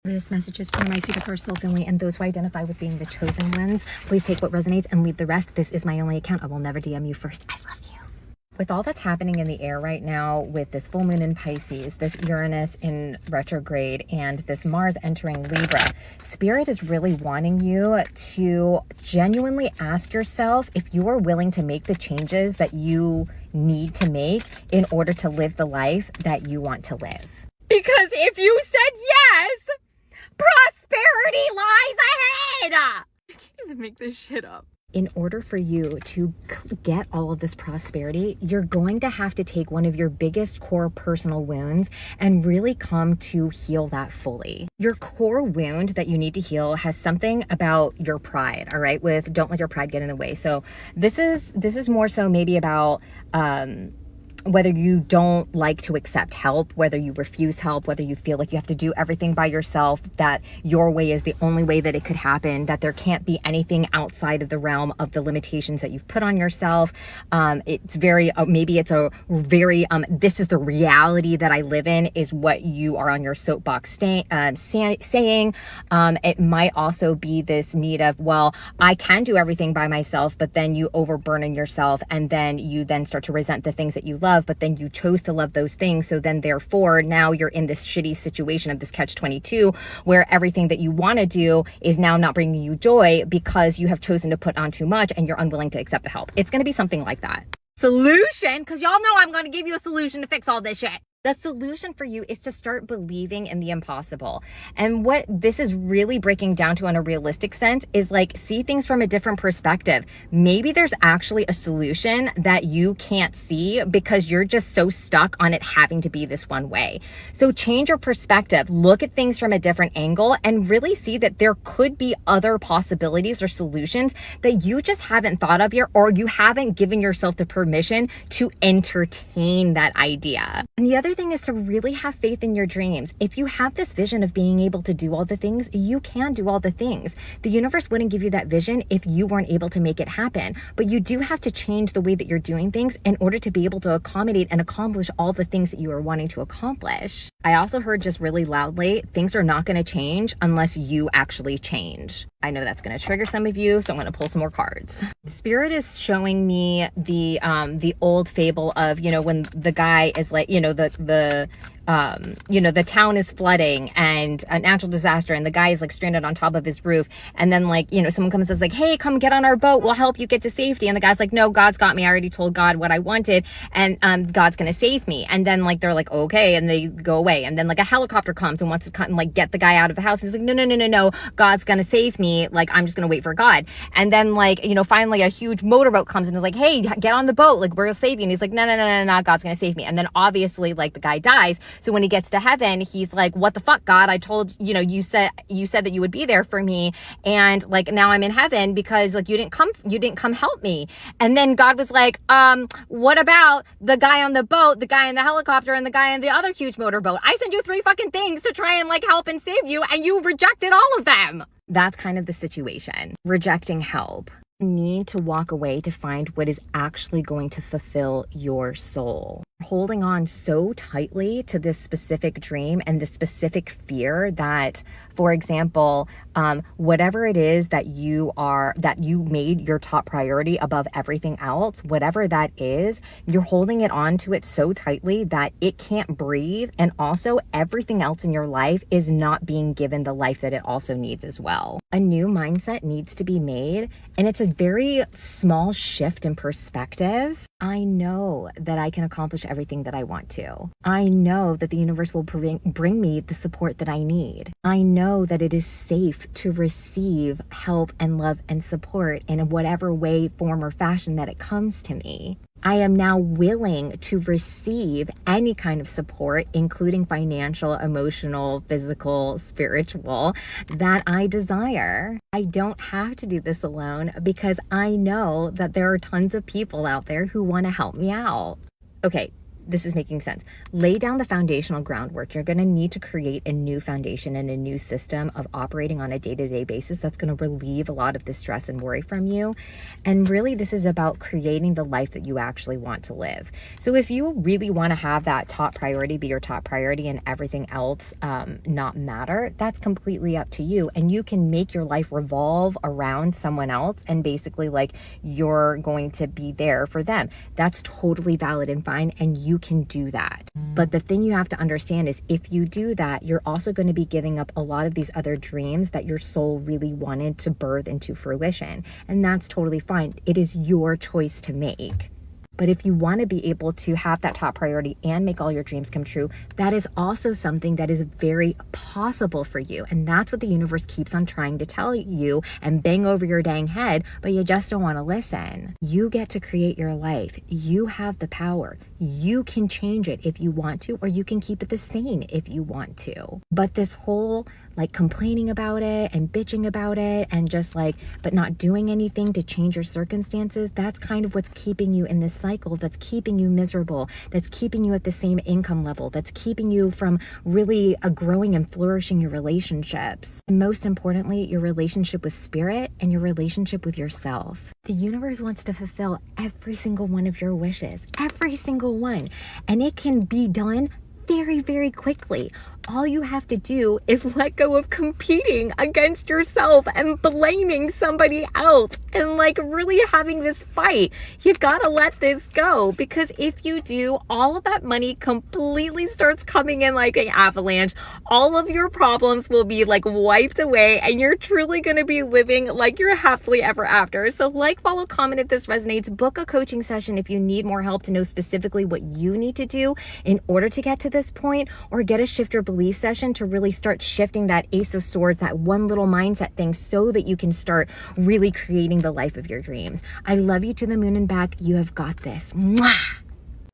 This message is for my Secret Source soul family and those who identify with being the chosen ones. Please take what resonates and leave the rest. This is my only account. I will never DM you first. I love you. With all that's happening in the air right now, with this full moon in Pisces, this Uranus in retrograde, and this Mars entering Libra, Spirit is really wanting you to genuinely ask yourself if you are willing to make the changes that you need to make in order to live the life that you want to live. Because if you said yes, prosperity lies ahead. I can't even make this shit up. In order for you to get all of this prosperity, you're going to have to take one of your biggest core personal wounds and really come to heal that fully. Your core wound that you need to heal has something about your pride, all right? With don't let your pride get in the way. So this is more so maybe about whether you don't like to accept help, whether you refuse help, whether you feel like you have to do everything by yourself, that your way is the only way that it could happen, that there can't be anything outside of the realm of the limitations that you've put on yourself. It's very, maybe it's a very, this is the reality that I live in, is what you are on your soapbox saying. It might also be this need of, well, I can do everything by myself, but then you overburden yourself, and then you then start to resent the things that you love, but then you chose to love those things. So then therefore now you're in this shitty situation of this catch-22 where everything that you want to do is now not bringing you joy because you have chosen to put on too much and you're unwilling to accept the help. It's going to be something like that. Solution, because y'all know I'm going to give you a solution to fix all this shit. The solution for you is to start believing in the impossible. And what this is really breaking down to in a realistic sense is like, see things from a different perspective. Maybe there's actually a solution that you can't see because you're just so stuck on it having to be this one way. So change your perspective, look at things from a different angle, and really see that there could be other possibilities or solutions that you just haven't thought of yet, or you haven't given yourself the permission to entertain that idea. And the other thing is to really have faith in your dreams. If you have this vision of being able to do all the things, you can do all the things. The universe wouldn't give you that vision if you weren't able to make it happen. But you do have to change the way that you're doing things in order to be able to accommodate and accomplish all the things that you are wanting to accomplish. I also heard just really loudly, things are not going to change unless you actually change. I know that's going to trigger some of you, so I'm going to pull some more cards. Spirit is showing me the old fable of, when the guy is like, the town is flooding and a natural disaster, and the guy is like stranded on top of his roof, and then someone comes and says like, hey, come get on our boat, we'll help you get to safety, and the guy's like, no, God's got me, I already told God what I wanted, and God's gonna save me. And then they're like, okay, and they go away, and then a helicopter comes and wants to come and get the guy out of the house, and he's like, no, God's gonna save me, I'm just gonna wait for God. And then finally a huge motorboat comes and is like, hey, get on the boat, we'll save you, and he's like, no, God's gonna save me. And then obviously the guy dies. So when he gets to heaven, he's like, what the fuck, God? I told, you said that you would be there for me. And now I'm in heaven because you didn't come help me. And then God was like, what about the guy on the boat, the guy in the helicopter, and the guy in the other huge motorboat? I sent you 3 fucking things to try and help and save you, and you rejected all of them. That's kind of the situation. Rejecting help. Need to walk away to find what is actually going to fulfill your soul. Holding on so tightly to this specific dream and this specific fear that, for example, whatever it is that you made your top priority above everything else, whatever that is, you're holding it on to it so tightly that it can't breathe. And also everything else in your life is not being given the life that it also needs as well. A new mindset needs to be made, and it's a very small shift in perspective. I know that I can accomplish everything that I want to. I know that the universe will bring me the support that I need. I know that it is safe to receive help and love and support in whatever way, form, or fashion that it comes to me. I am now willing to receive any kind of support, including financial, emotional, physical, spiritual, that I desire. I don't have to do this alone because I know that there are tons of people out there who want to help me out. Okay, this is making sense. Lay down the foundational groundwork. You're going to need to create a new foundation and a new system of operating on a day-to-day basis that's going to relieve a lot of the stress and worry from you. And really, this is about creating the life that you actually want to live. So if you really want to have that top priority be your top priority and everything else not matter, that's completely up to you. And you can make your life revolve around someone else, and basically like you're going to be there for them. That's totally valid and fine, and you can do that. But the thing you have to understand is if you do that, you're also going to be giving up a lot of these other dreams that your soul really wanted to birth into fruition. And that's totally fine. It is your choice to make. But if you want to be able to have that top priority and make all your dreams come true, that is also something that is very possible for you. And that's what the universe keeps on trying to tell you and bang over your dang head, but you just don't want to listen. You get to create your life. You have the power. You can change it if you want to, or you can keep it the same if you want to. But this whole like complaining about it and bitching about it and just like, but not doing anything to change your circumstances, that's kind of what's keeping you in this cycle, that's keeping you miserable, that's keeping you at the same income level, that's keeping you from really growing and flourishing your relationships. And most importantly, your relationship with spirit and your relationship with yourself. The universe wants to fulfill every single one of your wishes, every single one. And it can be done very, very quickly. All you have to do is let go of competing against yourself and blaming somebody else and like really having this fight. You gotta let this go, because if you do, all of that money completely starts coming in like an avalanche. All of your problems will be like wiped away, and you're truly gonna be living like you're happily ever after. So like, follow, comment if this resonates. Book a coaching session if you need more help to know specifically what you need to do in order to get to this point, or get a shift your belief session to really start shifting that Ace of Swords, that one little mindset thing, so that you can start really creating the life of your dreams. I love you to the moon and back. You have got this. Mwah!